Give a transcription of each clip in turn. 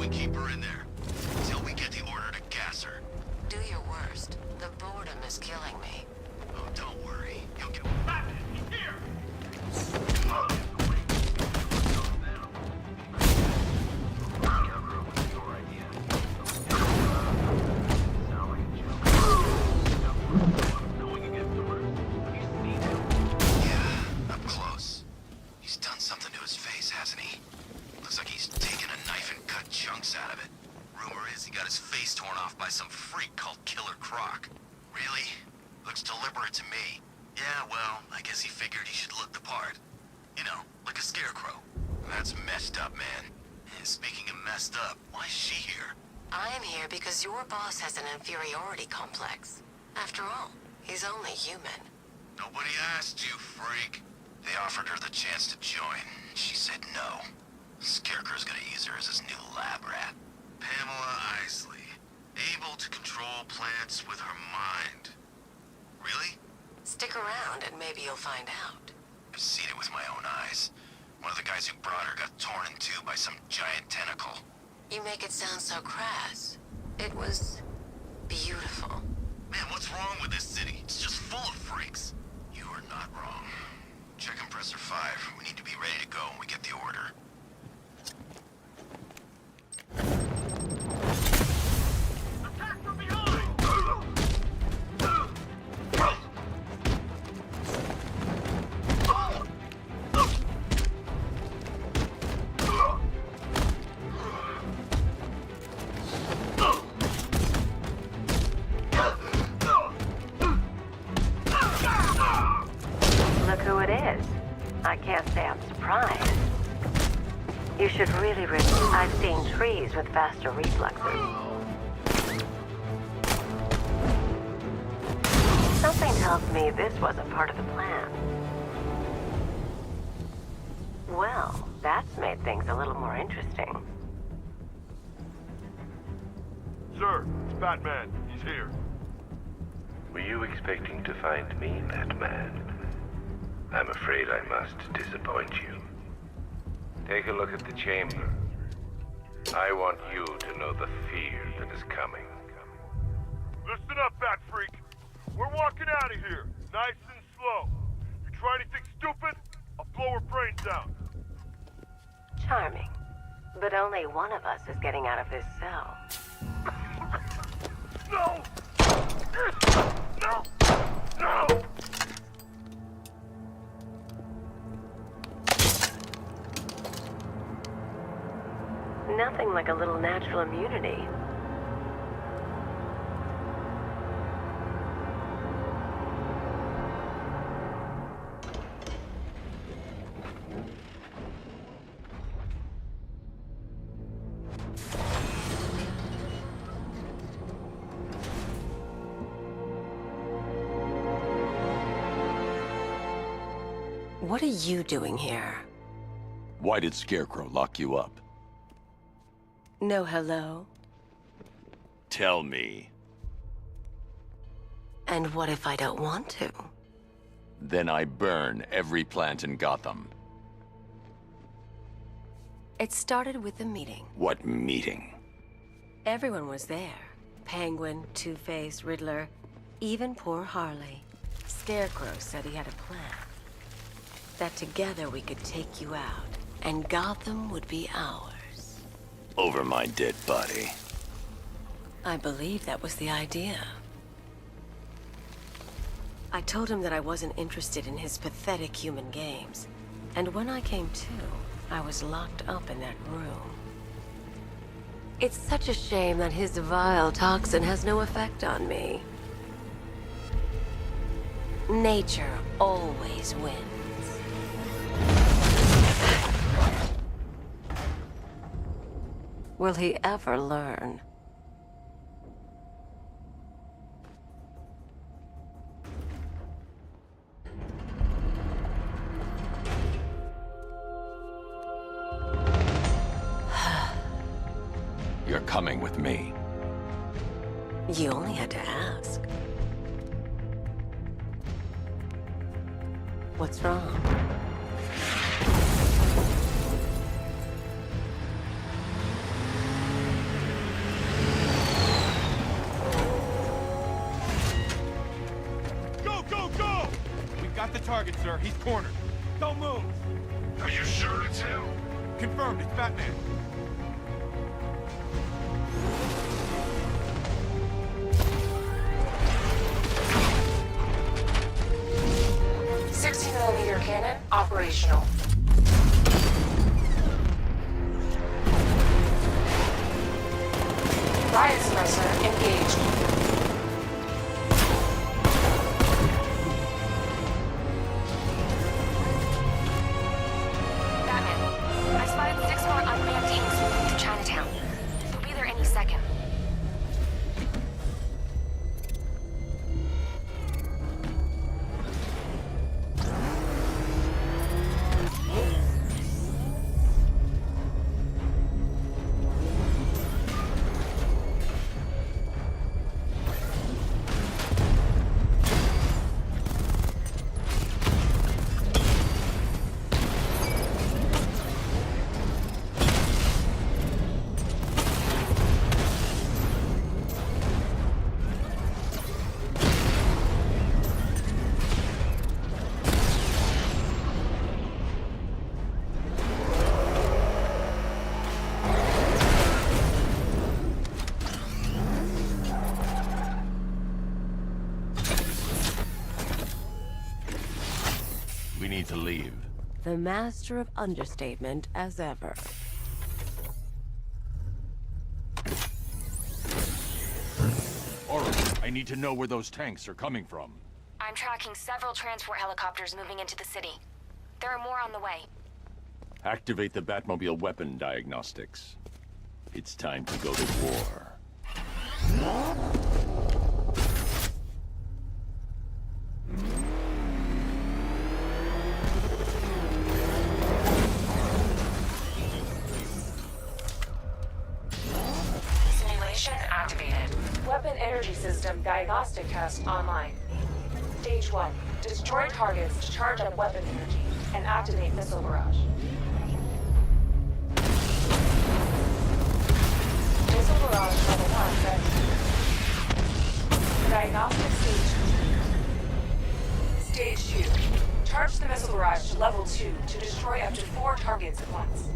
we keep her in there until we get the order to gas her. Do your worst. The boredom is killing me. Oh, don't worry. You'll get... Batman, he's here! Yeah, up close. He's done something to his face, hasn't he? Looks like he's taken a knife and cut chunks out of it. Rumor is he got his face torn off by some freak called Killer Croc. Really? Looks deliberate to me. Yeah, well, I guess he figured he should look the part. You know, like a scarecrow. That's messed up, man. And speaking of messed up, why is she here? I'm here because your boss has an inferiority complex. After all, he's only human. Nobody asked you, freak. They offered her the chance to join. She said no. Scarecrow's gonna use her as his new lab rat. Pamela Isley. Able to control plants with her mind. Really? Stick around and maybe you'll find out. I've seen it with my own eyes. One of the guys who brought her got torn in two by some giant tentacle. You make it sound so crass. It was beautiful. Man, what's wrong with this city? It's just full of freaks. You are not wrong. Check compressor 5. We need to be ready to go when we get the order. Attack from behind! Look who it is. I can't say I'm surprised. You should really I've seen trees with faster reflexes. Something tells me this wasn't part of the plan. Well, that's made things a little more interesting. Sir, it's Batman. He's here. Were you expecting to find me, Batman? I'm afraid I must disappoint you. Take a look at the chamber. I want you to know the fear that is coming. Listen up, Bat Freak. We're walking out of here, nice and slow. You try anything stupid, I'll blow her brains out. Charming. But only one of us is getting out of this cell. No! No! No! Nothing like a little natural immunity. What are you doing here? Why did Scarecrow lock you up? No hello? Tell me. And what if I don't want to? Then I burn every plant in Gotham. It started with a meeting. What meeting? Everyone was there. Penguin, Two-Face, Riddler, even poor Harley. Scarecrow said he had a plan. That together we could take you out, and Gotham would be ours. Over my dead body. I believe that was the idea. I told him that I wasn't interested in his pathetic human games. And when I came to, I was locked up in that room. It's such a shame that his vile toxin has no effect on me. Nature always wins. Will he ever learn? You're coming with me. You only had to ask. What's wrong? target, sir. He's cornered. Don't move! Are you sure it's him? Confirmed, it's Batman. $60mm cannon operational. Riot suppressor engaged. Batman, I spotted 6 more unmanned teams moving to Chinatown. They'll be there any second. We need to leave. The master of understatement as ever. Oracle, I need to know where those tanks are coming from. I'm tracking several transport helicopters moving into the city. There are more on the way. Activate the Batmobile weapon diagnostics. It's time to go to war. Simulation activated. Weapon energy system diagnostic test online. Stage 1. Destroy targets to charge up weapon energy and activate missile barrage. Missile barrage level 1 ready. Diagnostic stage 2. Stage 2. Charge the missile barrage to level 2 to destroy up to 4 targets at once.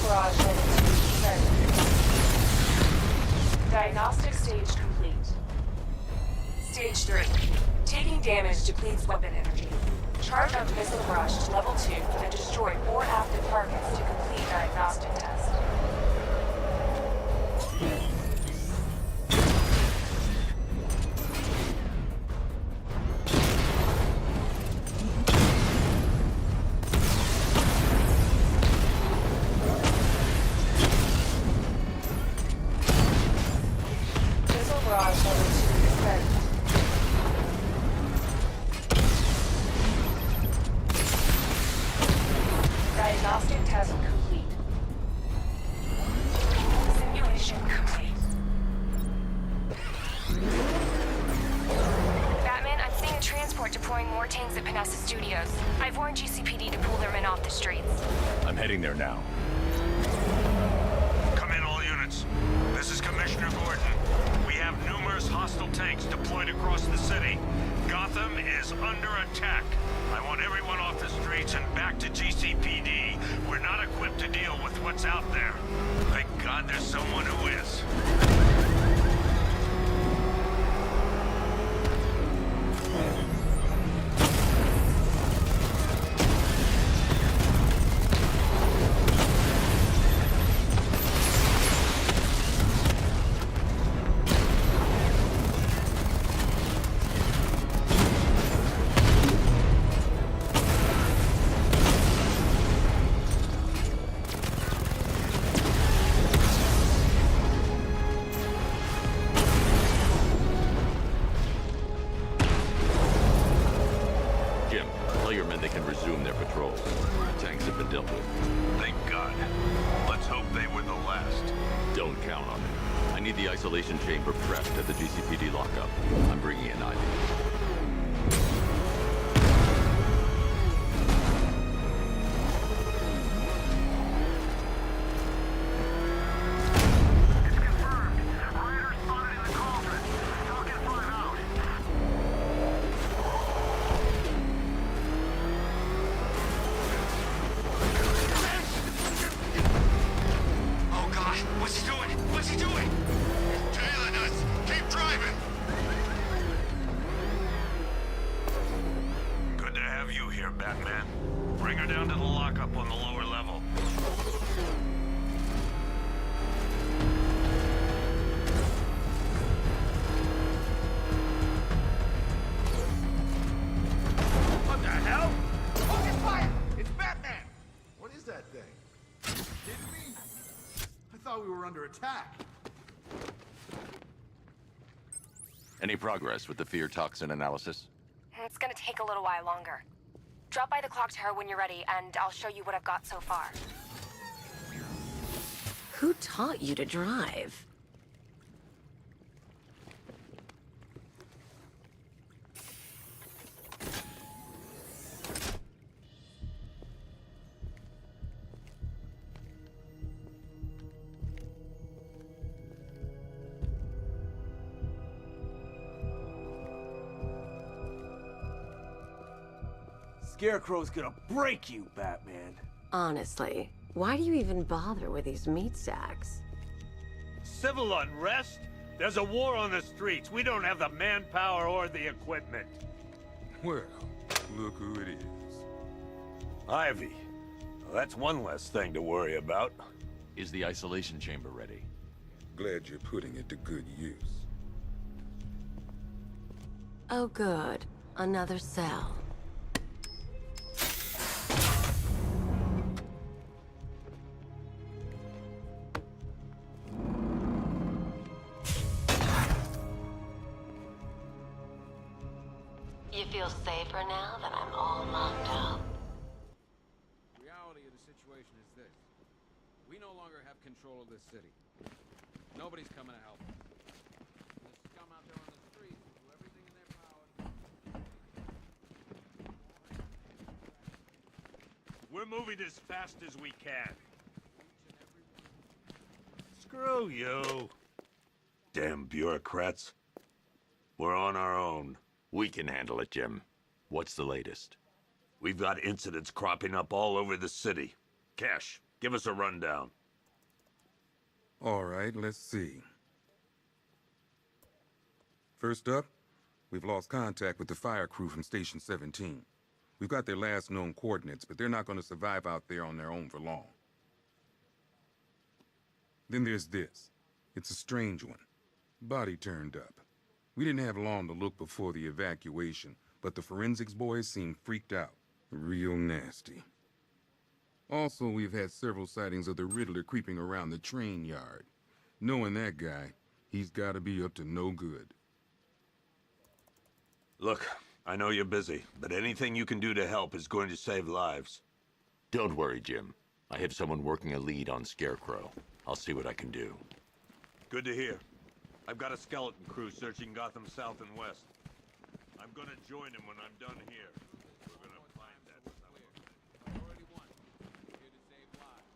Barrage level 2 ready. Diagnostic stage complete. Stage 3. Taking damage depletes weapon energy. Charge up missile barrage to level 2 and destroy 4 active targets to complete diagnostic test. Barrage level 2 ready. Diagnostic test complete. Simulation complete. Batman, I'm seeing a transport deploying more tanks at Panessa Studios. I've warned GCPD to pull their men off the streets. I'm heading there now. Come in, all units. This is Commissioner Gordon. We have numerous hostile tanks deployed across the city. Gotham is under attack. I want everyone off the streets and back to GCPD. We're not equipped to deal with what's out there. Thank God there's someone who is. They can resume their patrols. The tanks have been dealt with. Thank God. Let's hope they were the last. Don't count on it. I need the isolation chamber prepped at the GCPD lockup. I'm bringing in Ivy. What's he doing? What's he doing? He's tailing us! Keep driving! Good to have you here, Batman. Bring her down to the lockup on the lower level. What the hell? Focus fire! It's Batman! What is that thing? Kidding me? I thought we were under attack. Any progress with the fear toxin analysis? It's gonna take a little while longer. Drop by the clock tower when you're ready, and I'll show you what I've got so far. Who taught you to drive? Scarecrow's gonna break you, Batman. Honestly, why do you even bother with these meat sacks? Civil unrest? There's a war on the streets. We don't have the manpower or the equipment. Well, look who it is. Ivy. Well, that's one less thing to worry about. Is the isolation chamber ready? Glad you're putting it to good use. Oh good, another cell. You feel safer now that I'm all locked up? The reality of the situation is this. We no longer have control of this city. Nobody's coming to help us. The scum out there on the streets will do everything in their power. We're moving as fast as we can. Screw you. Damn bureaucrats. We're on our own. We can handle it, Jim. What's the latest? We've got incidents cropping up all over the city. Cash, give us a rundown. All right, let's see. First up, we've lost contact with the fire crew from Station 17. We've got their last known coordinates, but they're not going to survive out there on their own for long. Then there's this. It's a strange one. Body turned up. We didn't have long to look before the evacuation, but the forensics boys seemed freaked out. Real nasty. Also, we've had several sightings of the Riddler creeping around the train yard. Knowing that guy, he's gotta be up to no good. Look, I know you're busy, but anything you can do to help is going to save lives. Don't worry, Jim. I have someone working a lead on Scarecrow. I'll see what I can do. Good to hear. I've got a skeleton crew searching Gotham South and West. I'm gonna join him when I'm done here. We're gonna find that Priority 1. We're here to save lives.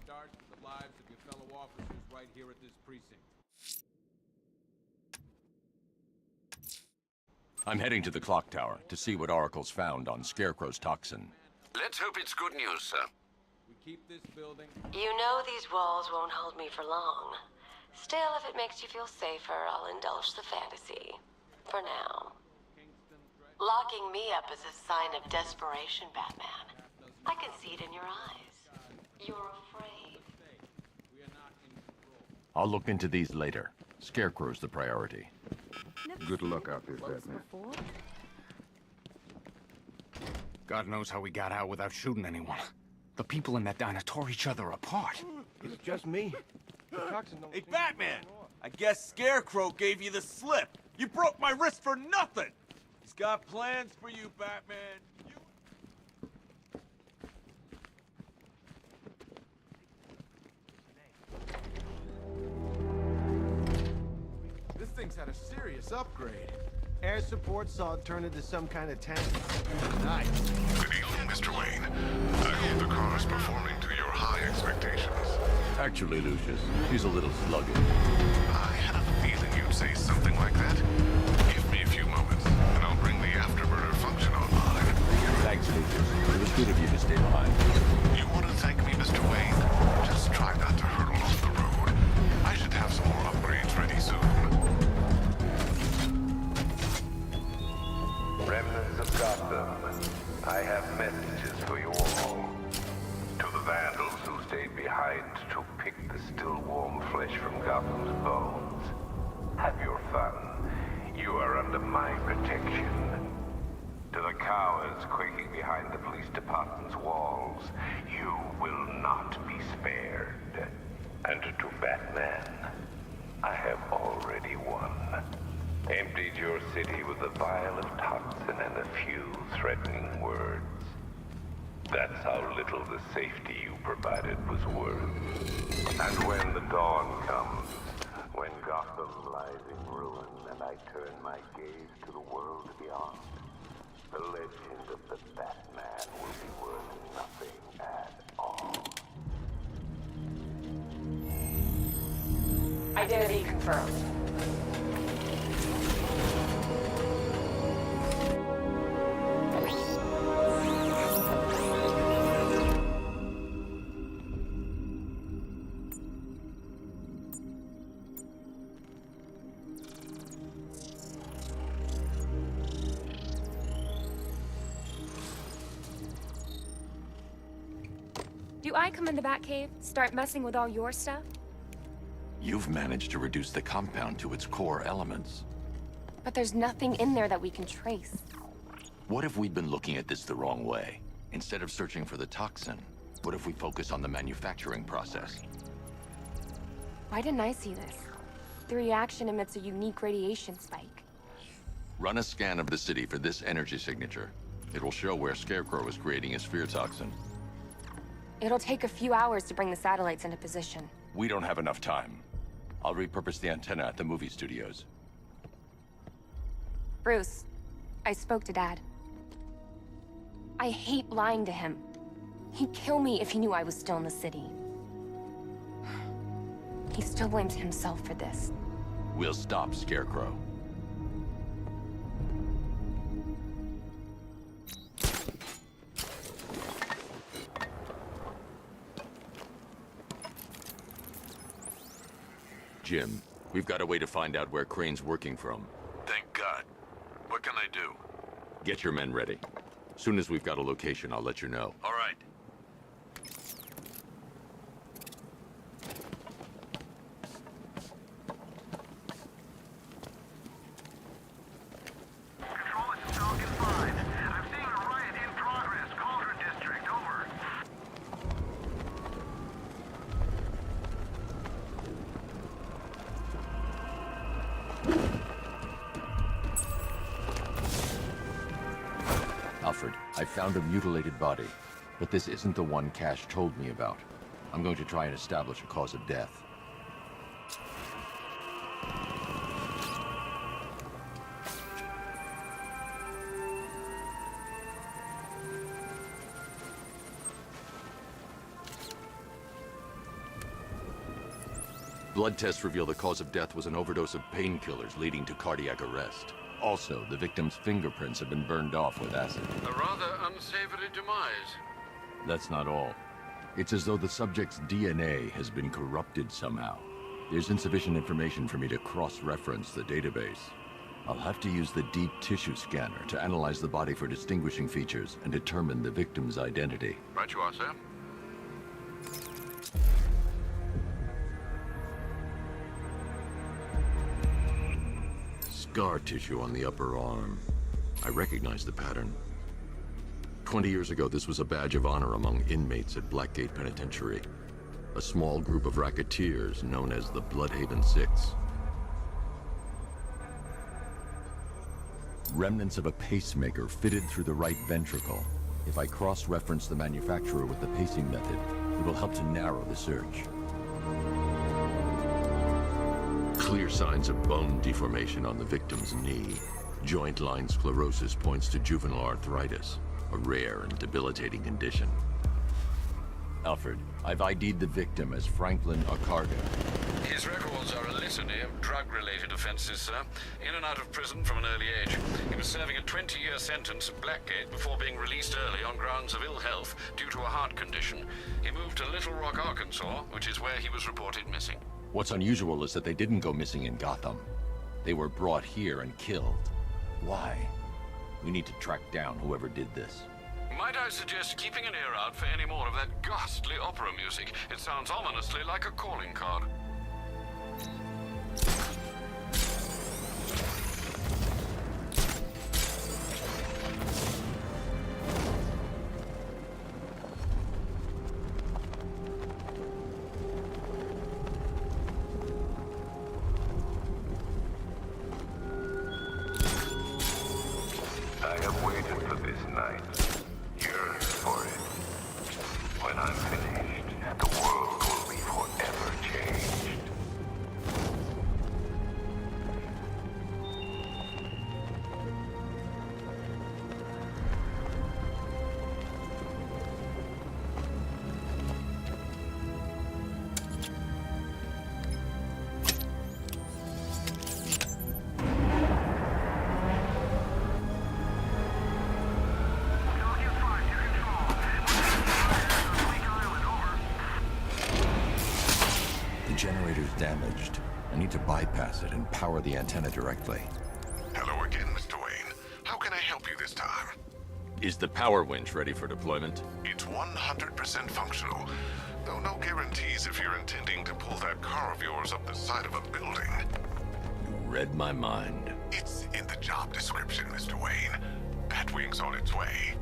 Start with the lives of your fellow officers right here at this precinct. I'm heading to the clock tower to see what Oracle's found on Scarecrow's toxin. Let's hope it's good news, sir. We keep this building. You know these walls won't hold me for long. Still, if it makes you feel safer, I'll indulge the fantasy. For now. Locking me up is a sign of desperation, Batman. I can see it in your eyes. You're afraid. We are not in control. I'll look into these later. Scarecrow's the priority. Good luck out there, Batman. God knows how we got out without shooting anyone. The people in that diner tore each other apart. It's just me. Hey, Batman! I guess Scarecrow gave you the slip. You broke my wrist for nothing! He's got plans for you, Batman. This thing's had a serious upgrade. Air support saw it turn into some kind of tank. Nice. Good evening, Mr. Wayne. I hope the car is performing to your high expectations. Actually, Lucius, he's a little sluggish. I had a feeling you'd say something like that. Give me a few moments, and I'll bring the afterburner function online. Thanks, Lucius. It was good of you to stay behind. You want to thank me, Mr. Wayne? Just try not to hurtle off the road. pick the still warm flesh from Gotham's bones. Have your fun. You are under my protection. To the cowards quaking behind the police department's walls, you will not be spared. And to Batman, I have already won. Emptied your city with a vial of toxin and a few threatening words. That's how little the safety you provided was worth. And when the dawn comes, when Gotham lies in ruin and I turn my gaze to the world beyond, the legend of the Batman will be worth nothing at all. Identity confirmed. Do I come in the Batcave, start messing with all your stuff? You've managed to reduce the compound to its core elements. But there's nothing in there that we can trace. What if we'd been looking at this the wrong way? Instead of searching for the toxin, what if we focus on the manufacturing process? Why didn't I see this? The reaction emits a unique radiation spike. Run a scan of the city for this energy signature. It will show where Scarecrow is creating his fear toxin. It'll take a few hours to bring the satellites into position. We don't have enough time. I'll repurpose the antenna at the movie studios. Bruce, I spoke to Dad. I hate lying to him. He'd kill me if he knew I was still in the city. He still blames himself for this. We'll stop Scarecrow. Jim, we've got a way to find out where Crane's working from. Thank God. What can I do? Get your men ready. Soon as we've got a location, I'll let you know. All right. Control, this is Falcon 5. I'm seeing a riot in progress. Cauldron District, over. Alfred, I found a mutilated body, but this isn't the one Cash told me about. I'm going to try and establish a cause of death. Blood tests reveal the cause of death was an overdose of painkillers leading to cardiac arrest. Also, the victim's fingerprints have been burned off with acid. A rather unsavory demise. That's not all. It's as though the subject's DNA has been corrupted somehow. There's insufficient information for me to cross-reference the database. I'll have to use the deep tissue scanner to analyze the body for distinguishing features and determine the victim's identity. Right you are, sir. Scar tissue on the upper arm. I recognize the pattern. 20 years ago, this was a badge of honor among inmates at Blackgate Penitentiary. A small group of racketeers known as the Bloodhaven Six. Remnants of a pacemaker fitted through the right ventricle. If I cross-reference the manufacturer with the pacing method, it will help to narrow the search. Clear signs of bone deformation on the victim's knee. Joint line sclerosis points to juvenile arthritis, a rare and debilitating condition. Alfred, I've ID'd the victim as Franklin Arcarga. His records are a litany of drug-related offenses, sir. In and out of prison from an early age. He was serving a 20-year sentence at Blackgate before being released early on grounds of ill health due to a heart condition. He moved to Little Rock, Arkansas, which is where he was reported missing. What's unusual is that they didn't go missing in Gotham. They were brought here and killed. Why? We need to track down whoever did this. Might I suggest keeping an ear out for any more of that ghastly opera music? It sounds ominously like a calling card. I have waited for this night, yearned for it. When I'm finished, the world will be forever changed. The generator's damaged. I need to bypass it and power the antenna directly. Hello again, Mr. Wayne. How can I help you this time? Is the power winch ready for deployment? It's 100% functional, though no guarantees if you're intending to pull that car of yours up the side of a building. You read my mind. It's in the job description, Mr. Wayne. Batwing's on its way.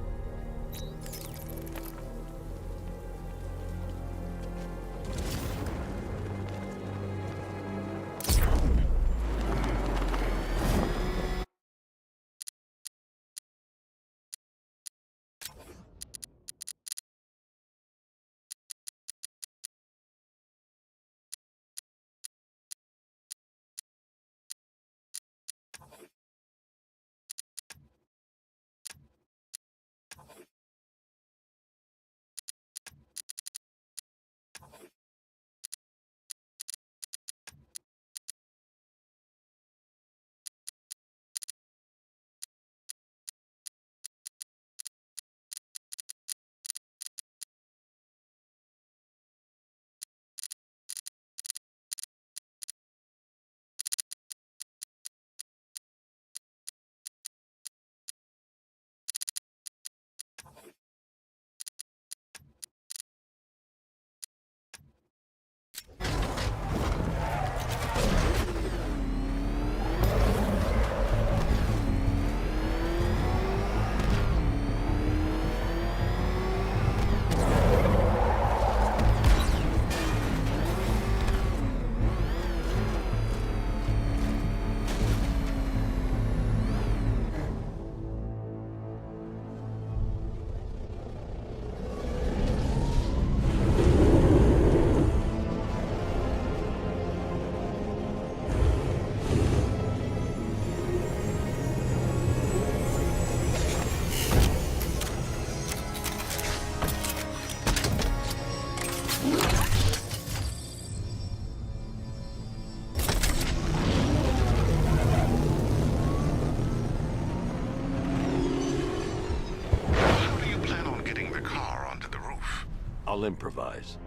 I'll improvise.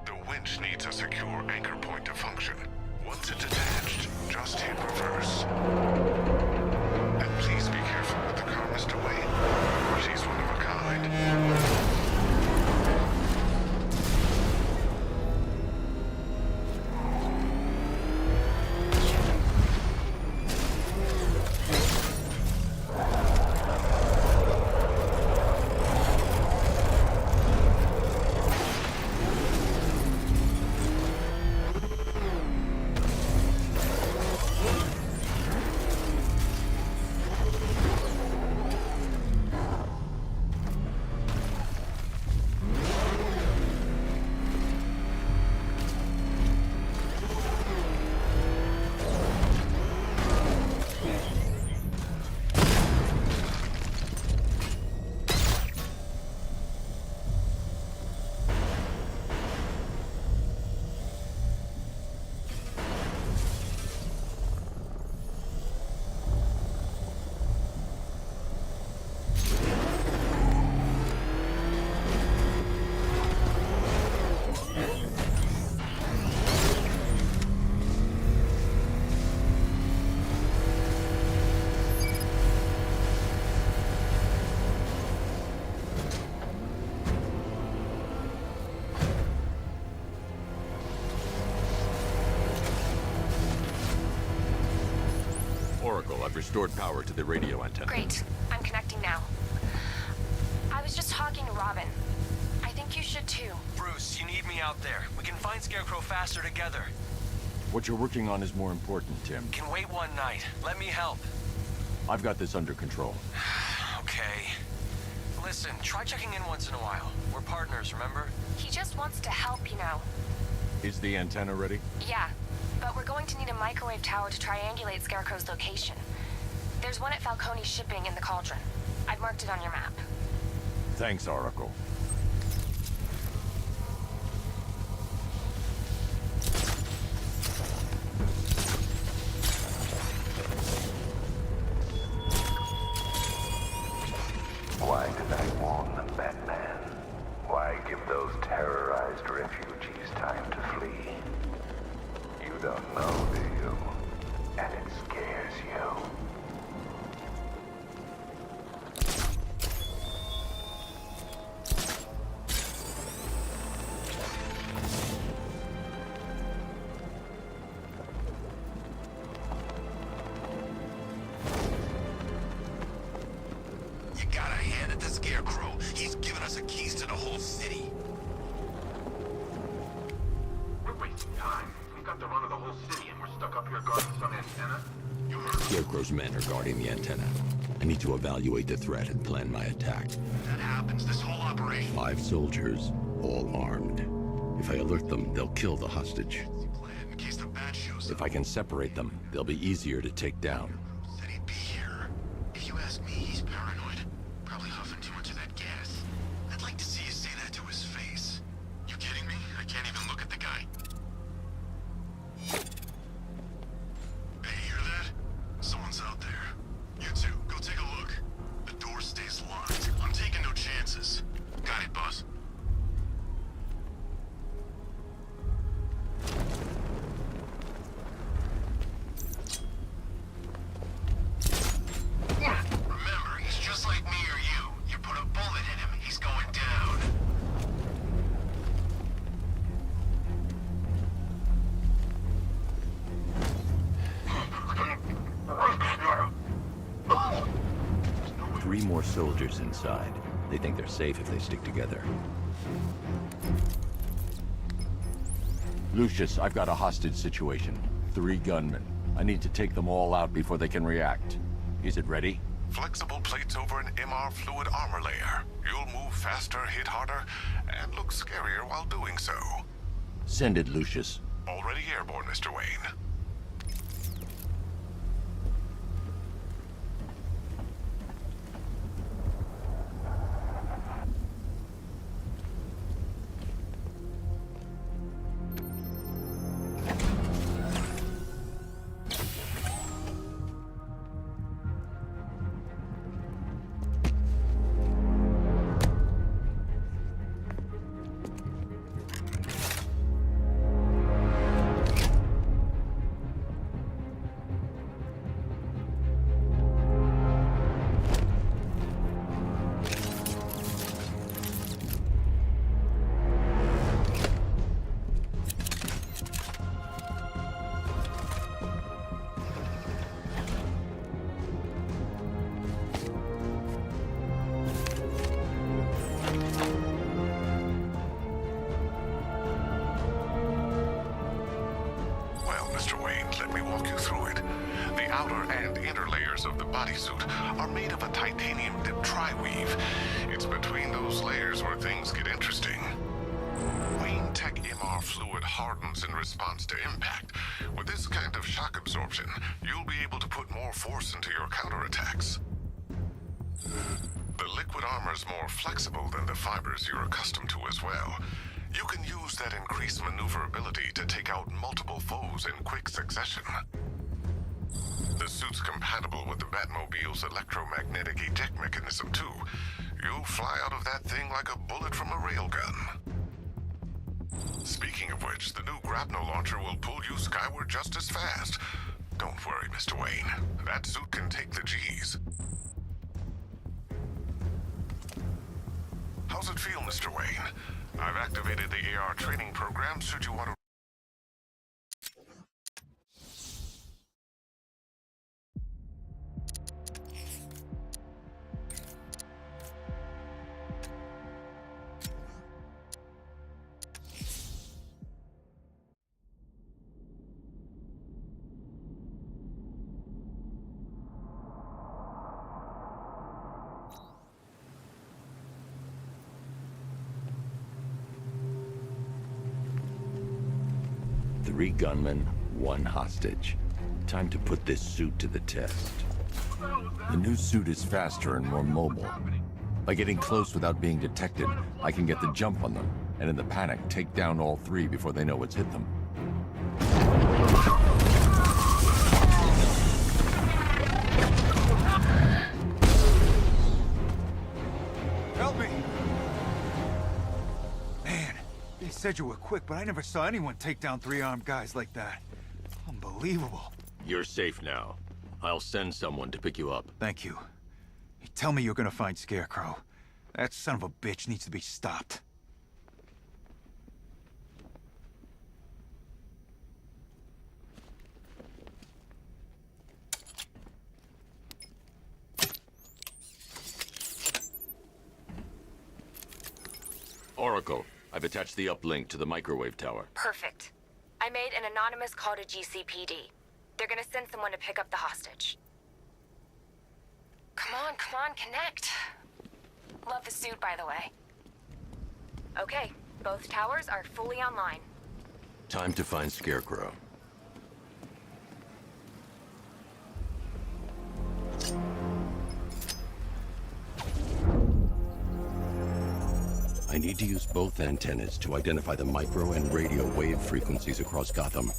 The winch needs a secure anchor point to function. Once it's attached, just hit reverse. And please be careful with the car, Mr. Wayne. She's one of a kind. I've restored power to the radio antenna. Great. I'm connecting now. I was just talking to Robin. I think you should too. Bruce, you need me out there. We can find Scarecrow faster together. What you're working on is more important, Tim. Can wait one night. Let me help. I've got this under control. Okay. Listen, try checking in once in a while. We're partners, remember? He just wants to help, you know. Is the antenna ready? Yeah, but we're going to need a microwave tower to triangulate Scarecrow's location. There's one at Falcone Shipping in the Cauldron. I've marked it on your map. Thanks, Oracle. Why did I warn them, Batman? Why give those terrorized refugees time to flee? You don't know, do you? And it scares you. You gotta hand it to Scarecrow. He's given us the keys to the whole city. We're wasting time. We've got the run of the whole city and we're stuck up here guarding some antenna. You heard me? Scarecrow's men are guarding the antenna. I need to evaluate the threat and plan my attack. That happens, this whole operation. 5 soldiers, all armed. If I alert them, they'll kill the hostage. Plan in case the bat shows up. If I can separate them, they'll be easier to take down. Said he'd be here. If you ask me, he's paranoid. Probably huffing too much of that gas. I'd like to see you say that to his face. You kidding me? I can't even look at the guy. Hey, hear that? Someone's out there. You two, go take a look. The door stays locked. I'm taking no chances. Got it, boss. Remember, he's just like me or you. You put a bullet in him, he's going down. Three more soldiers inside. They think they're safe if they stick together. Lucius, I've got a hostage situation. 3 gunmen. I need to take them all out before they can react. Is it ready? Flexible plates over an MR fluid armor layer. You'll move faster, hit harder, and look scarier while doing so. Send it, Lucius. Already airborne, Mr. Wayne. outer and inner layers of the bodysuit are made of a titanium-dipped tri-weave. It's between those layers where things get interesting. Wayne Tech MR fluid hardens in response to impact. With this kind of shock absorption, you'll be able to put more force into your counterattacks. The liquid armor's more flexible than the fibers you're accustomed to as well. You can use that increased maneuverability to take out multiple foes in quick succession. The suit's compatible with the Batmobile's electromagnetic eject mechanism, too. You'll fly out of that thing like a bullet from a railgun. Speaking of which, the new grapnel launcher will pull you skyward just as fast. Don't worry, Mr. Wayne. That suit can take the G's. How's it feel, Mr. Wayne? I've activated the AR training program should you want to... 3 gunmen, 1 hostage. Time to put this suit to the test. The new suit is faster and more mobile. By getting close without being detected, I can get the jump on them, and in the panic, take down all 3 before they know what's hit them. Help me! Man, they said you were quick, but I never saw anyone take down 3 armed guys like that. Unbelievable. You're safe now. I'll send someone to pick you up. Thank you. You tell me you're gonna find Scarecrow. That son of a bitch needs to be stopped. Oracle, I've attached the uplink to the microwave tower. Perfect. I made an anonymous call to GCPD. They're gonna send someone to pick up the hostage. Come on, connect. Love the suit, by the way. Okay, both towers are fully online. Time to find Scarecrow. I need to use both antennas to identify the micro and radio wave frequencies across Gotham.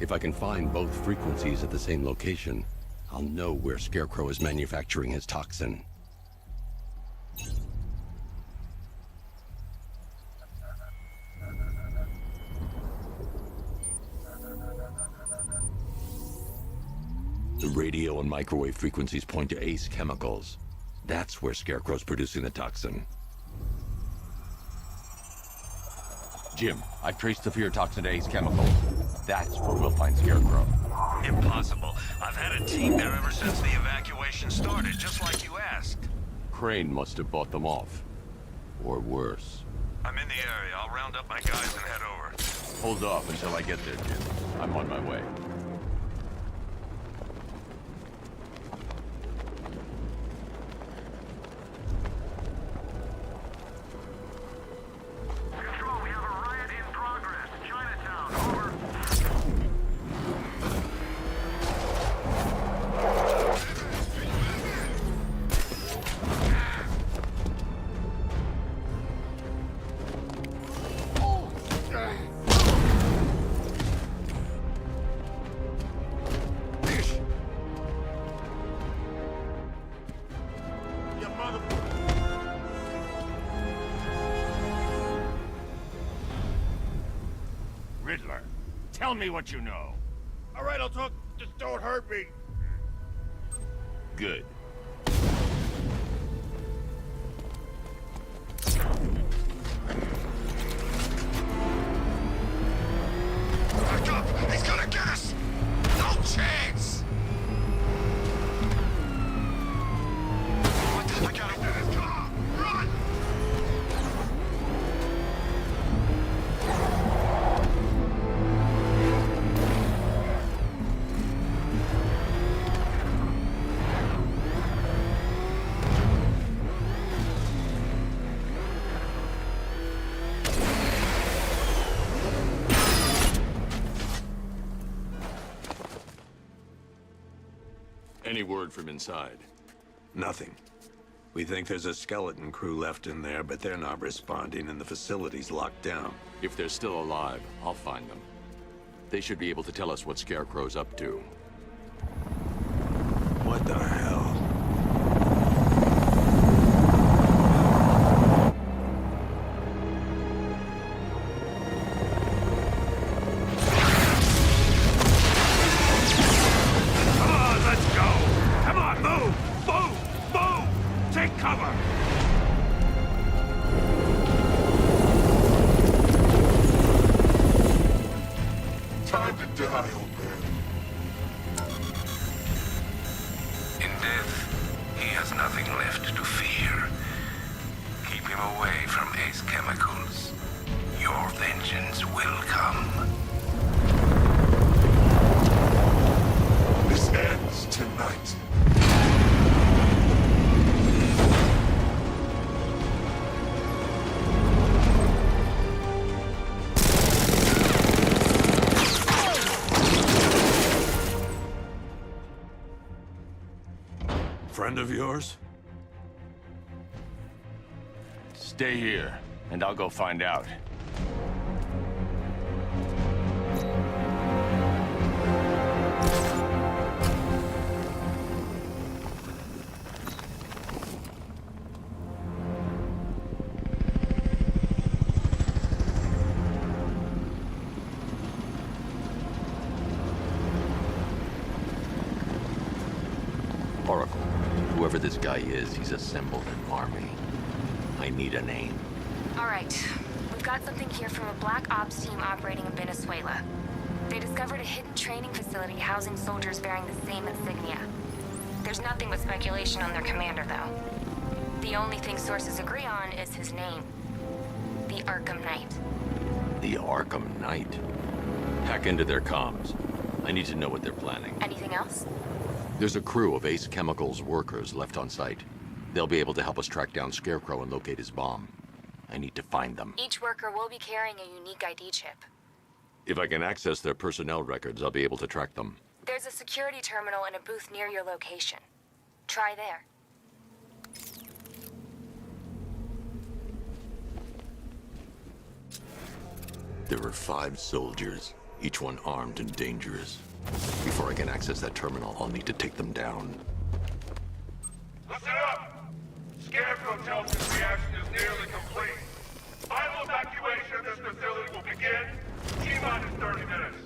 If I can find both frequencies at the same location, I'll know where Scarecrow is manufacturing his toxin. The radio and microwave frequencies point to Ace Chemicals. That's where Scarecrow's producing the toxin. Jim, I've traced the fear toxin to Ace Chemicals. That's where we'll find Scarecrow. Impossible. I've had a team there ever since the evacuation started, just like you asked. Crane must have bought them off. Or worse. I'm in the area. I'll round up my guys and head over. Hold off until I get there, Jim. I'm on my way. Riddler, tell me what you know. All right, I'll talk. Just don't hurt me. Good. Back up! He's gonna get us! No chance! What? I gotta do this car! Run! Any word from inside? Nothing. We think there's a skeleton crew left in there, but they're not responding and the facility's locked down. If they're still alive, I'll find them. They should be able to tell us what Scarecrow's up to. What the hell? Time to die, old man. In death, he has nothing left to fear. Keep him away from Ace Chemicals. Your vengeance will come. This ends tonight. friend of yours? Stay here, and I'll go find out. Oracle, whoever this guy is, he's assembled an army. I need a name. All right. We've got something here from a Black Ops team operating in Venezuela. They discovered a hidden training facility housing soldiers bearing the same insignia. There's nothing but speculation on their commander, though. The only thing sources agree on is his name. The Arkham Knight. The Arkham Knight? Hack into their comms. I need to know what they're planning. Anything else? There's a crew of Ace Chemicals workers left on site. They'll be able to help us track down Scarecrow and locate his bomb. I need to find them. Each worker will be carrying a unique ID chip. If I can access their personnel records, I'll be able to track them. There's a security terminal in a booth near your location. Try there. There were 5 soldiers, each one armed and dangerous. Before I can access that terminal, I'll need to take them down. Listen up! Scarecrow tells us reaction is nearly complete. Final evacuation of this facility will begin T-minus 30 minutes.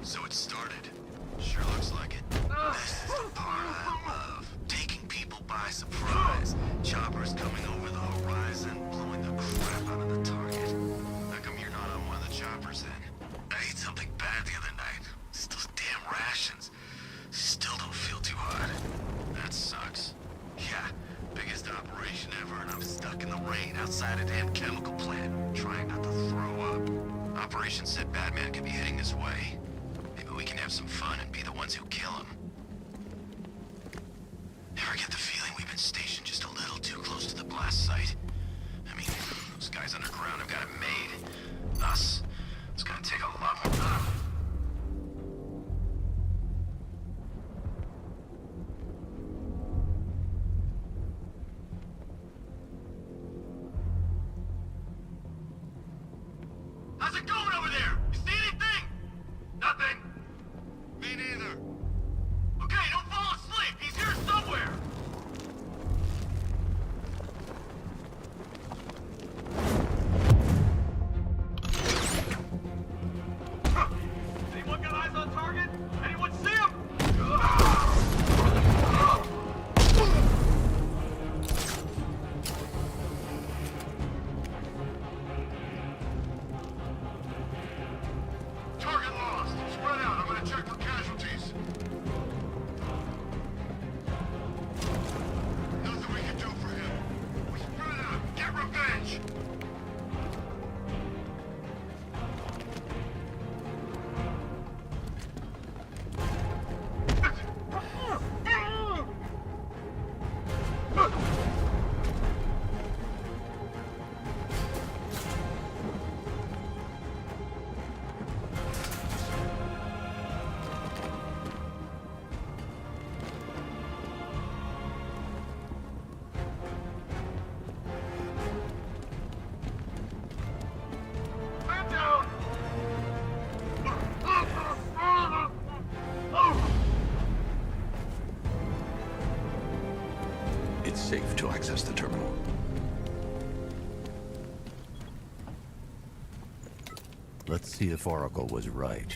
So it started. Sure looks like it. This is the part I love. Taking people by surprise. Choppers coming over the horizon, blowing the crap out of the target. How come you're not on one of the choppers then? I ate something bad the other night. It's those damn rations. Still don't feel too hot. That sucks. Yeah, biggest operation ever, and I'm stuck in the rain outside a damn chemical plant, trying not to throw up. Operation said Batman could be heading this way. Maybe we can have some fun and be the ones who kill him. Ever get the feeling we've been stationed just a little too close to the blast site? I mean, those guys underground have got it made. Us, it's gonna take a lot more time. How's it going over there? You see anything? Nothing. Me neither. Okay, don't fall asleep. He's here somewhere. Anyone got eyes on target? Anyone see him? Target lost. Spread out. I'm gonna check for casualties. Nothing we can do for him. We spread out. Get revenge. Man down. It's safe to access the terminal. Let's see if Oracle was right.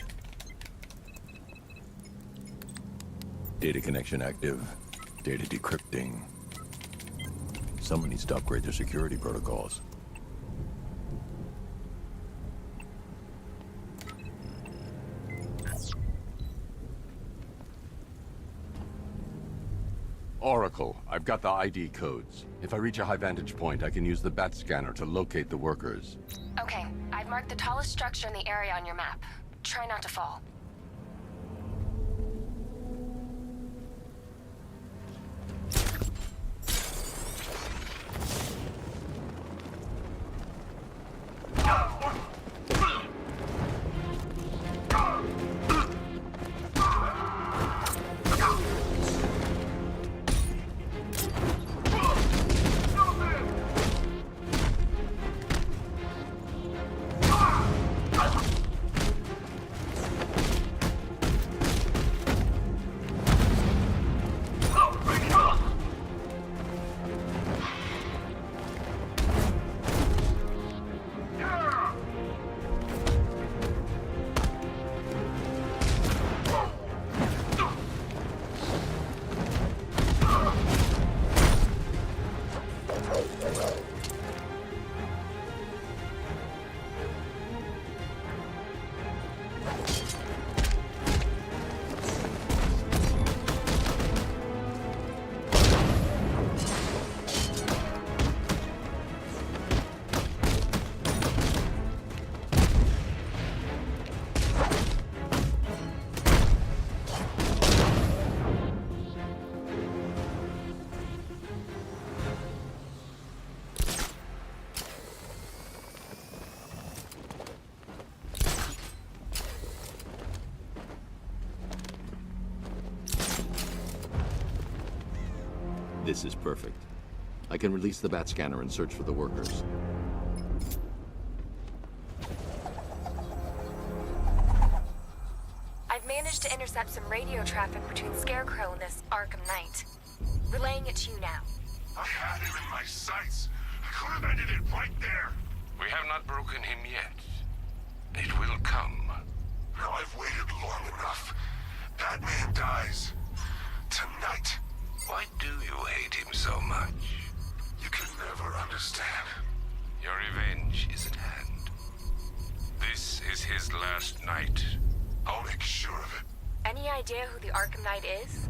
Data connection active. Data decrypting. Someone needs to upgrade their security protocols. Oracle, I've got the ID codes. If I reach a high vantage point, I can use the bat scanner to locate the workers. Okay, I've marked the tallest structure in the area on your map. Try not to fall. This is perfect. I can release the bat scanner and search for the workers. I've managed to intercept some radio traffic between Scarecrow and this Arkham Knight. Relaying it to you now. I had him in my sights. I could have ended it right there. We have not broken him yet. It will come. Now I've waited long enough. Batman dies. Tonight. Why do you hate him so much? You can never understand. Your revenge is at hand. This is his last night. I'll make sure of it. Any idea who the Arkham Knight is?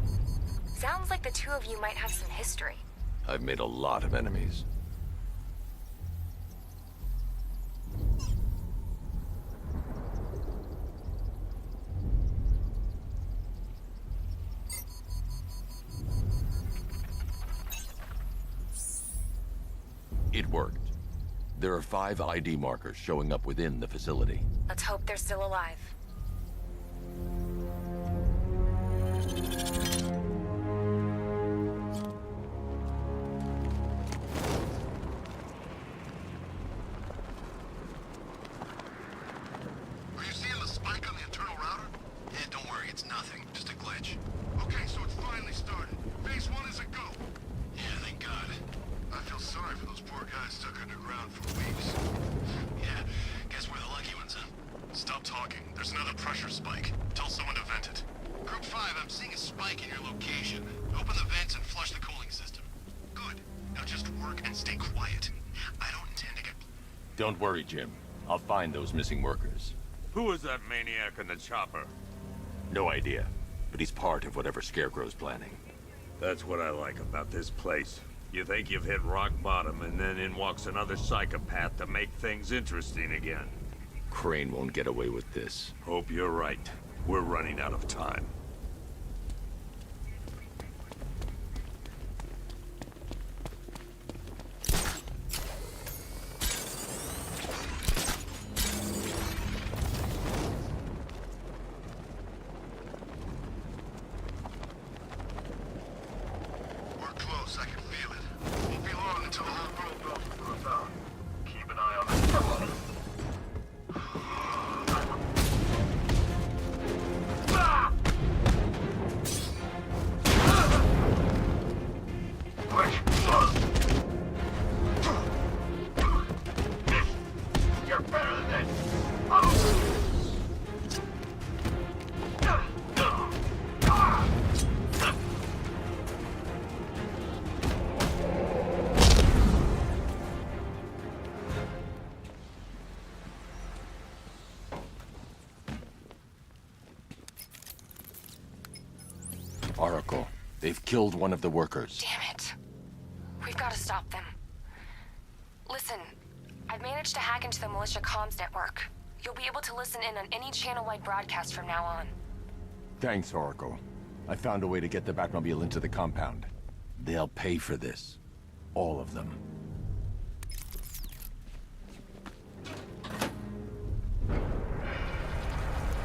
Sounds like the two of you might have some history. I've made a lot of enemies. It worked. There are 5 ID markers showing up within the facility. Let's hope they're still alive. Are you seeing the spike on the internal router? Yeah, don't worry, it's nothing. Just a glitch. Okay, so it's finally started. Phase 1 is a go. Yeah, thank God. I feel sorry for those poor guys stuck underground for weeks. Yeah, guess we're the lucky ones, huh? Stop talking. There's another pressure spike. Tell someone to vent it. Group 5, I'm seeing a spike in your location. Open the vents and flush the cooling system. Good. Now just work and stay quiet. I don't intend to get... Don't worry, Jim. I'll find those missing workers. Who was that maniac in the chopper? No idea, but he's part of whatever Scarecrow's planning. That's what I like about this place. You think you've hit rock bottom, and then in walks another psychopath to make things interesting again. Crane won't get away with this. Hope you're right. We're running out of time. We're close. I can feel it. Won't be long until the whole world knows we're about. Keep an eye on the... You're better than this! Oracle, they've killed one of the workers. Damn it. We've got to stop them. Listen, I've managed to hack into the militia comms network. You'll be able to listen in on any channel-wide broadcast from now on. Thanks, Oracle. I found a way to get the Batmobile into the compound. They'll pay for this. All of them.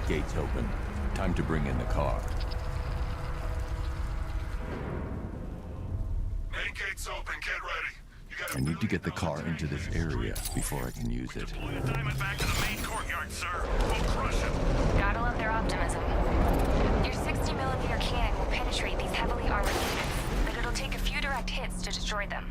Gates open. Time to bring in the car. Main gate's open. Get ready. You gotta I need to get the car into this area before I can use it. Deploy a diamond back to the main courtyard, sir. We'll crush him. Gotta love their optimism. Your 60mm cannon will penetrate these heavily armored units, but it'll take a few direct hits to destroy them.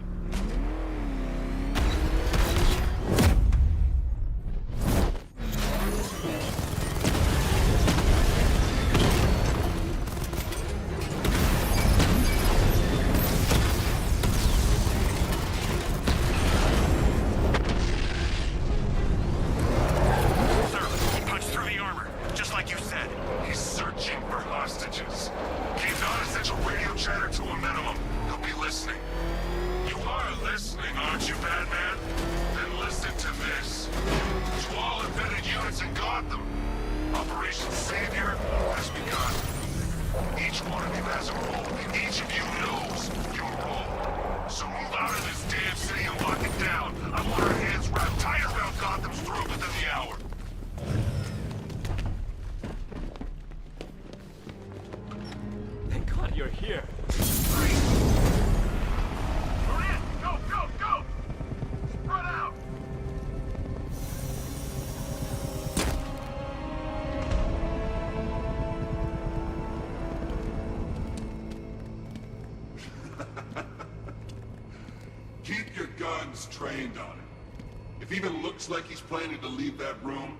trained on it. If he even looks like he's planning to leave that room,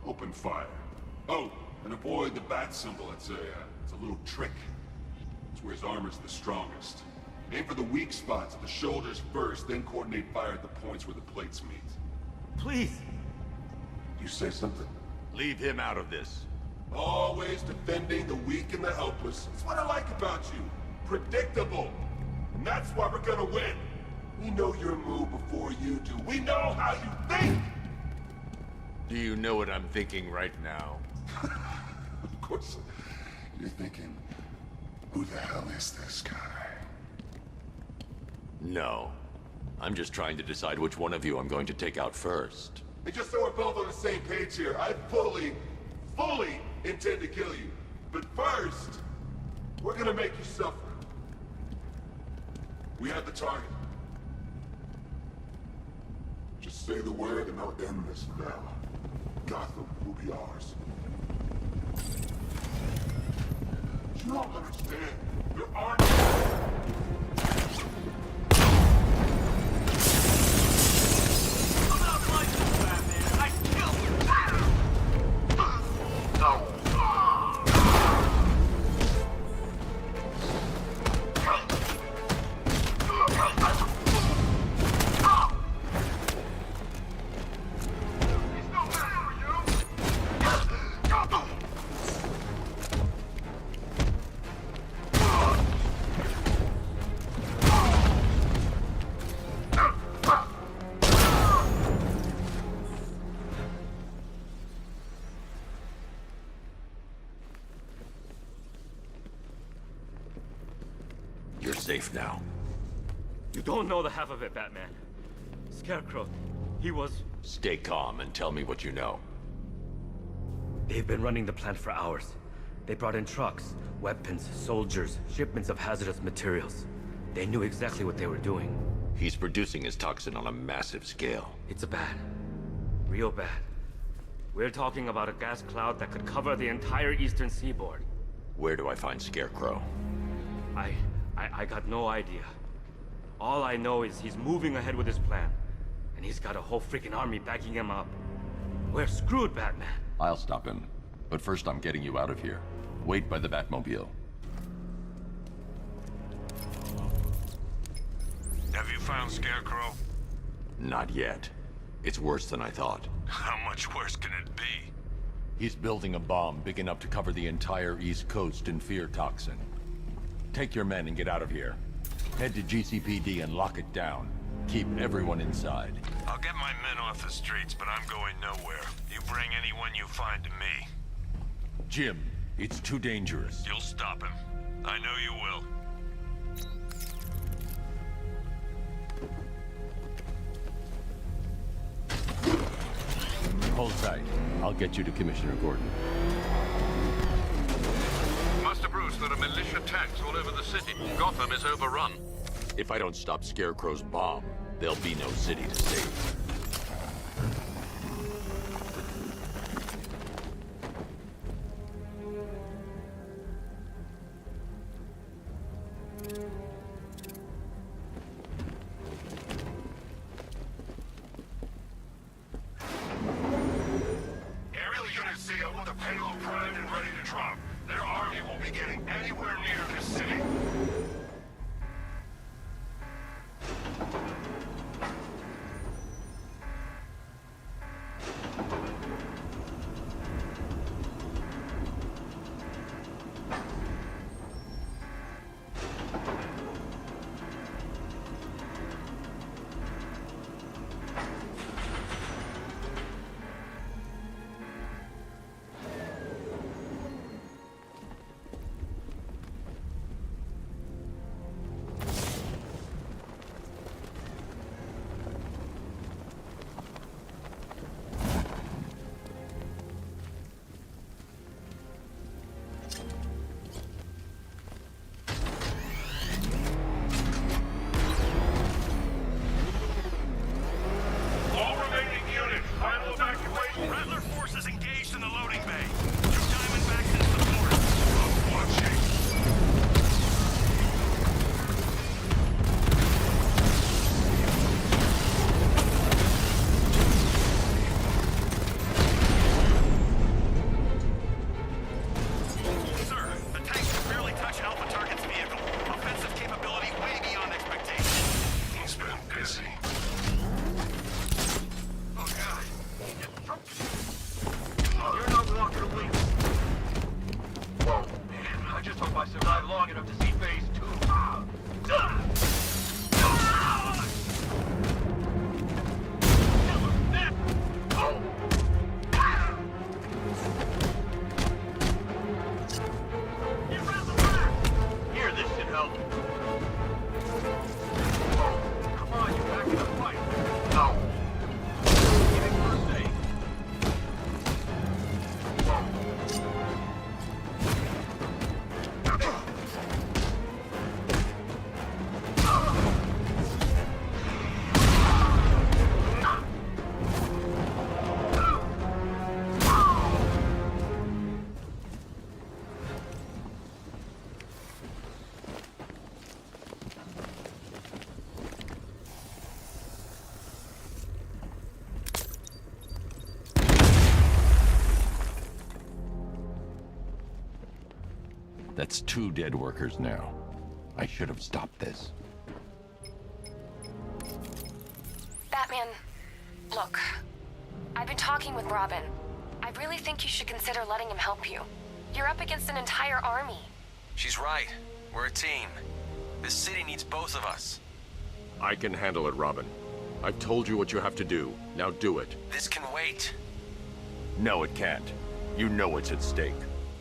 open fire. Oh, and avoid the bat symbol. It's a little trick. It's where his armor's the strongest. Aim for the weak spots at the shoulders first, then coordinate fire at the points where the plates meet. Please! You say something? Leave him out of this. Always defending the weak and the helpless. That's what I like about you. Predictable. And that's why we're gonna win. We know your move before you do. We know how you think! Do you know what I'm thinking right now? Of course, you're thinking, who the hell is this guy? No. I'm just trying to decide which one of you I'm going to take out first. And just so we're both on the same page here, I fully intend to kill you. But first, we're gonna make you suffer. We have the target. Just say the word and I'll end this now. Gotham will be ours. You don't understand. There aren't... You're safe now. You don't know the half of it, Batman. Scarecrow, he was... Stay calm and tell me what you know. They've been running the plant for hours. They brought in trucks, weapons, soldiers, shipments of hazardous materials. They knew exactly what they were doing. He's producing his toxin on a massive scale. It's bad. Real bad. We're talking about a gas cloud that could cover the entire eastern seaboard. Where do I find Scarecrow? I got no idea. All I know is he's moving ahead with his plan. And he's got a whole freaking army backing him up. We're screwed, Batman. I'll stop him. But first I'm getting you out of here. Wait by the Batmobile. Have you found Scarecrow? Not yet. It's worse than I thought. How much worse can it be? He's building a bomb big enough to cover the entire East Coast in fear toxin. Take your men and get out of here. Head to GCPD and lock it down. Keep everyone inside. I'll get my men off the streets, but I'm going nowhere. You bring anyone you find to me. Jim, it's too dangerous. You'll stop him. I know you will. Hold tight. I'll get you to Commissioner Gordon. Master Bruce, there are militia tanks all over the city. Gotham is overrun. If I don't stop Scarecrow's bomb, there'll be no city to save. Aerial units see up with a payload primed and ready to drop. Their army won't be getting anywhere near this city. That's 2 dead workers now. I should have stopped this. Batman, look. I've been talking with Robin. I really think you should consider letting him help you. You're up against an entire army. She's right. We're a team. This city needs both of us. I can handle it, Robin. I've told you what you have to do. Now do it. This can wait. No, it can't. You know what's at stake.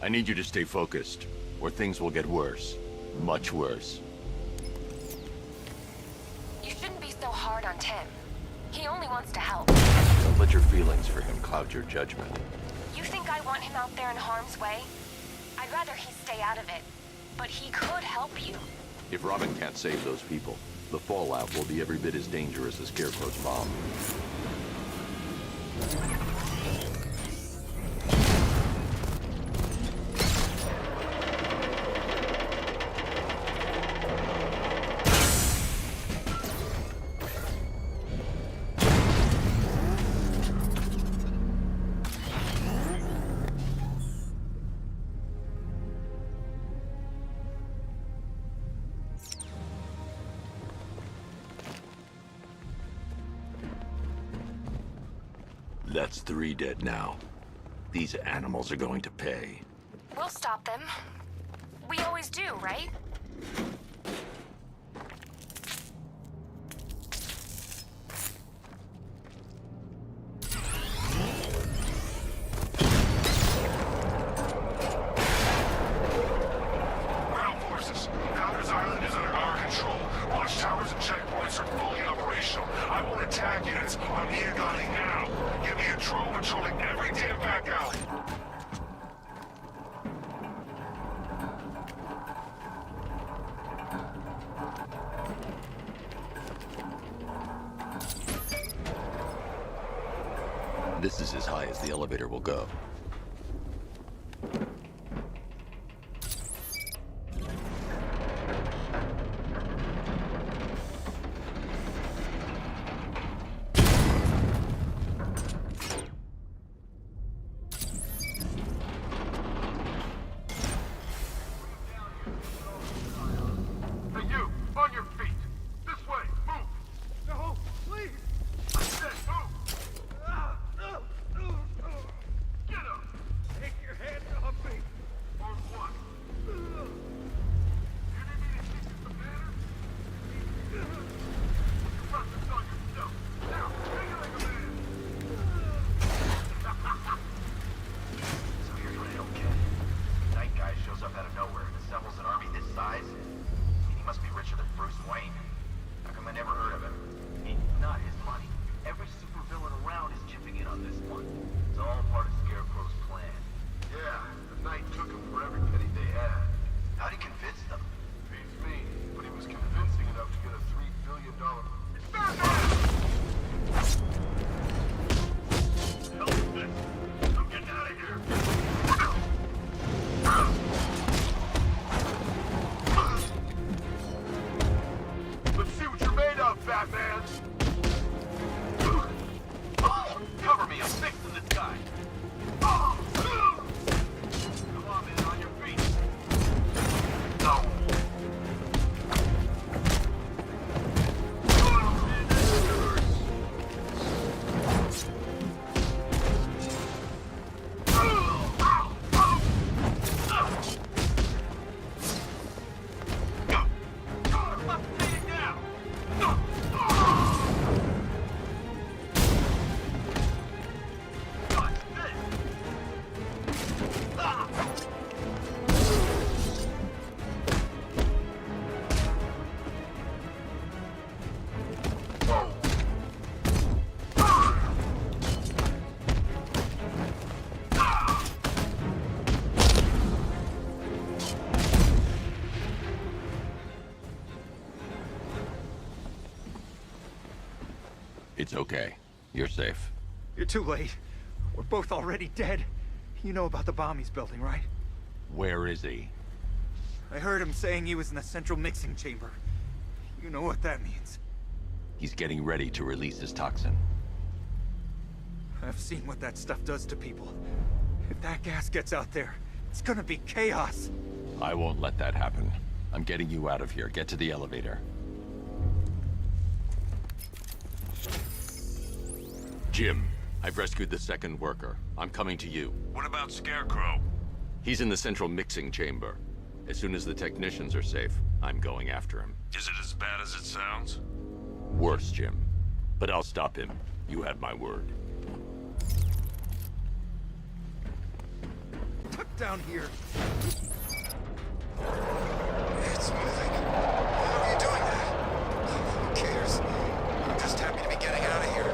I need you to stay focused, or things will get worse. Much worse. You shouldn't be so hard on Tim. He only wants to help. Don't let your feelings for him cloud your judgment. You think I want him out there in harm's way? I'd rather he stay out of it. But he could help you. If Robin can't save those people, the fallout will be every bit as dangerous as Scarecrow's bomb. That's 3 dead now. These animals are going to pay. We'll stop them. We always do, right? Ground forces, Founders Island is under our control. Watchtowers and checkpoints are fully operational. I want attack units on Neogani now. Give me a drone patrolling every damn back alley. This is as high as the elevator will go. Hey, you! On your feet! This way! Move! No, please! I said move! Get up! Take your hands off me! On what? You need me to teach you some manners? You brought this on yourself. Now, take it like a man! So here's what I don't get. Night guy shows up out of nowhere and assembles an army this size. He must be richer than Bruce Wayne. How come I never heard of him? It's not his money. Every supervillain around is chipping in on this one. It's all part of Scarecrow's plan. Yeah, the Knight took him for every penny they had. How'd he convince them? Beats me, but he was convincing enough to get a $3 billion... Hell is this? I'm getting out of here! Let's see what you're made of, Batman! Cover me, I'm fixing this guy! Come on, man, on your feet! It's okay. You're safe. You're too late. We're both already dead. You know about the bomb he's building, right? Where is he? I heard him saying he was in the central mixing chamber. You know what that means. He's getting ready to release his toxin. I've seen what that stuff does to people. If that gas gets out there, it's gonna be chaos. I won't let that happen. I'm getting you out of here. Get to the elevator. Jim, I've rescued the second worker. I'm coming to you. What about Scarecrow? He's in the central mixing chamber. As soon as the technicians are safe, I'm going after him. Is it as bad as it sounds? Worse, Jim. But I'll stop him. You have my word. Tuck down here. It's moving. How are you doing that? Who cares? I'm just happy to be getting out of here.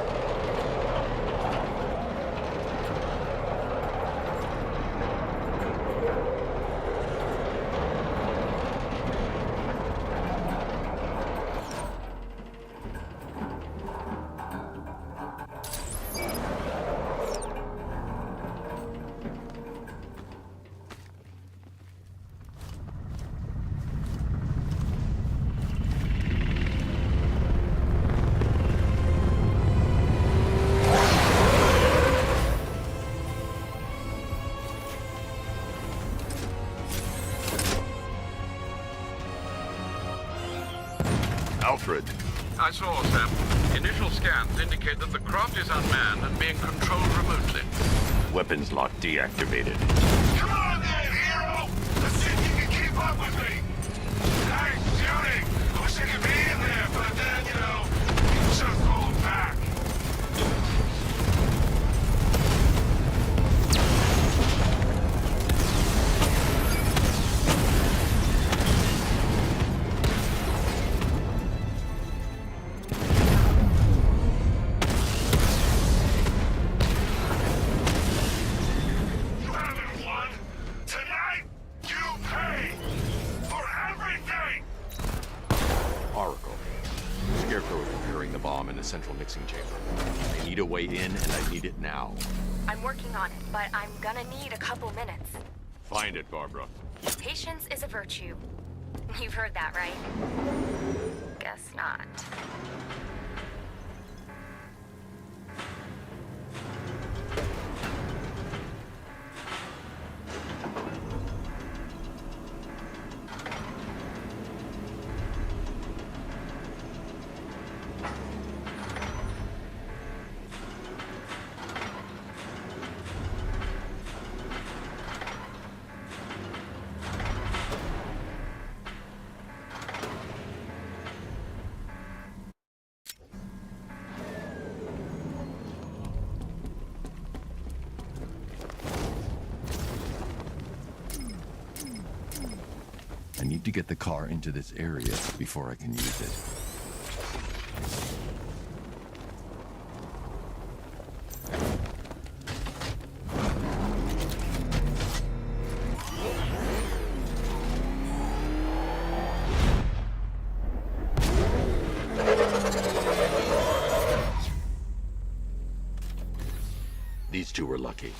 Alfred. I saw, Sam. Initial scans indicate that the craft is unmanned and being controlled remotely. Weapons lock deactivated. Come on then, hero! Let's see if you can keep up with me! Nice shooting! I wish I could be in there, but then, you know, you just hold back. You haven't won! Tonight, you pay! For everything! Oracle. Scarecrow is preparing the bomb in the central mixing chamber. I need a way in, and I need it now. I'm working on it, but I'm gonna need a couple minutes. Find it, Barbara. Patience is a virtue. You've heard that, right? Guess not. I need to get the car into this area before I can use it. These two were lucky.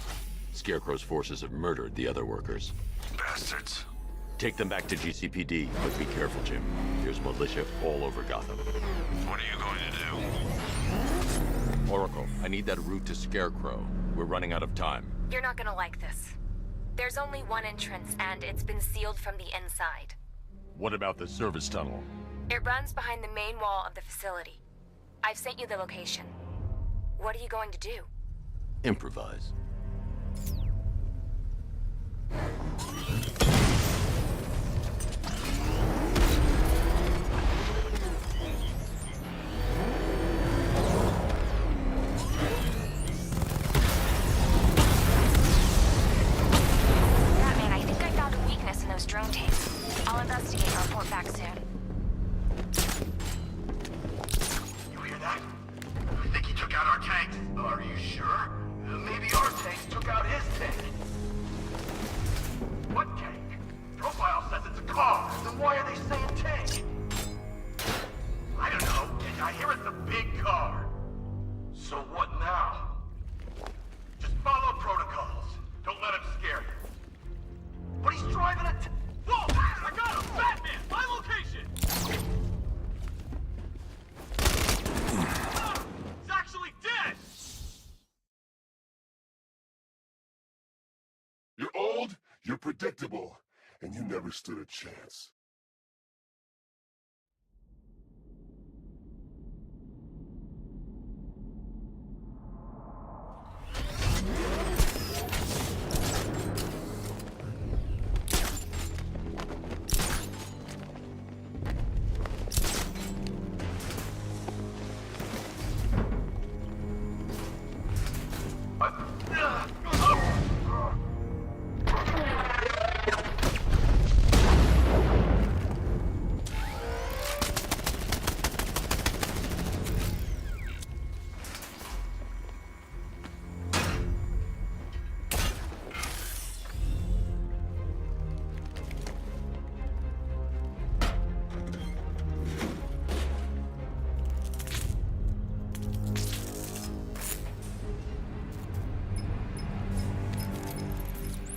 Scarecrow's forces have murdered the other workers. Bastards. Take them back to GCPD, but be careful, Jim. There's militia all over Gotham. What are you going to do? Oracle, I need that route to Scarecrow. We're running out of time. You're not gonna like this. There's only one entrance, and it's been sealed from the inside. What about the service tunnel? It runs behind the main wall of the facility. I've sent you the location. What are you going to do? Improvise. Batman, I think I found a weakness in those drone tanks. I'll investigate and report back soon. You hear that? I think he took out our tanks. Are you sure? Maybe our tanks took out his tank. What tank? Profile says it's a car. Then why are they saying tank? I don't know. I hear it's a big car. So what now? Just follow protocols. Don't let him scare you. But he's driving a Whoa! I got him! Batman! My location! He's actually dead! You're old, you're predictable, and you never stood a chance.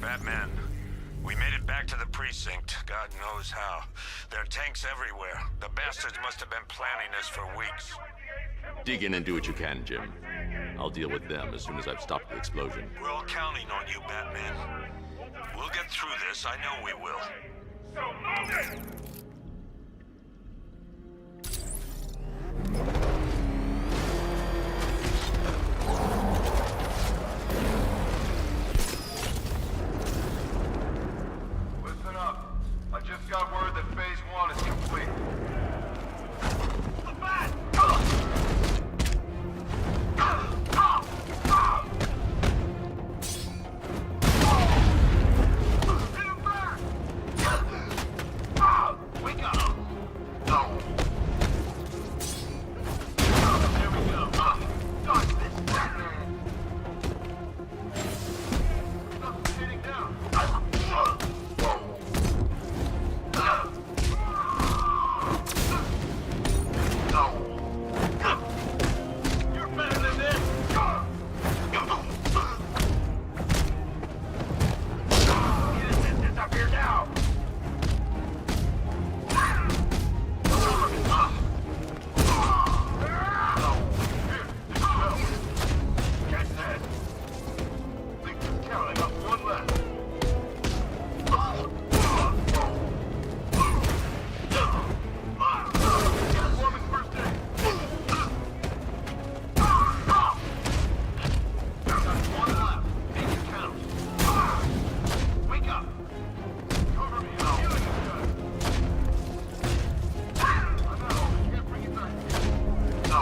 Batman, we made it back to the precinct, God knows how. There are tanks everywhere. The bastards must have been planning this for weeks. Dig in and do what you can, Jim. I'll deal with them as soon as I've stopped the explosion. We're all counting on you, Batman. We'll get through this, I know we will. So move it! Listen up. I just got word that Phase 1 is complete. The bat! We got him! No! There we go. Dodge this, Batman! Nothing's hitting down. You're better than this! Get up here now! Catch that! Think we're counting up one left. Performance first aid. Got one left. Make it count. Wake up. Cover me. I'm healing this guy. I'm out. Can't bring it back. No.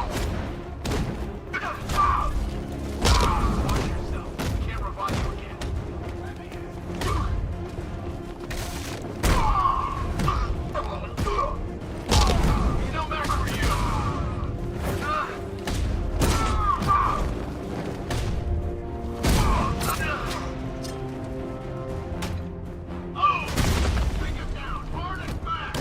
Watch yourself. Can't revive you again. He's no match for you. Oh! Bring him down hard and fast.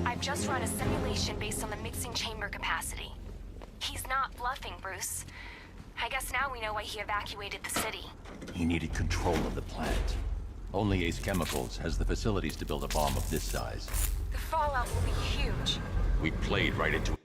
I've just run a simulation based on the mixing chamber capacity. He's not bluffing, Bruce. I guess now we know why he evacuated the city. He needed control of the plant. Only Ace Chemicals has the facilities to build a bomb of this size. The fallout will be huge. We played right into it.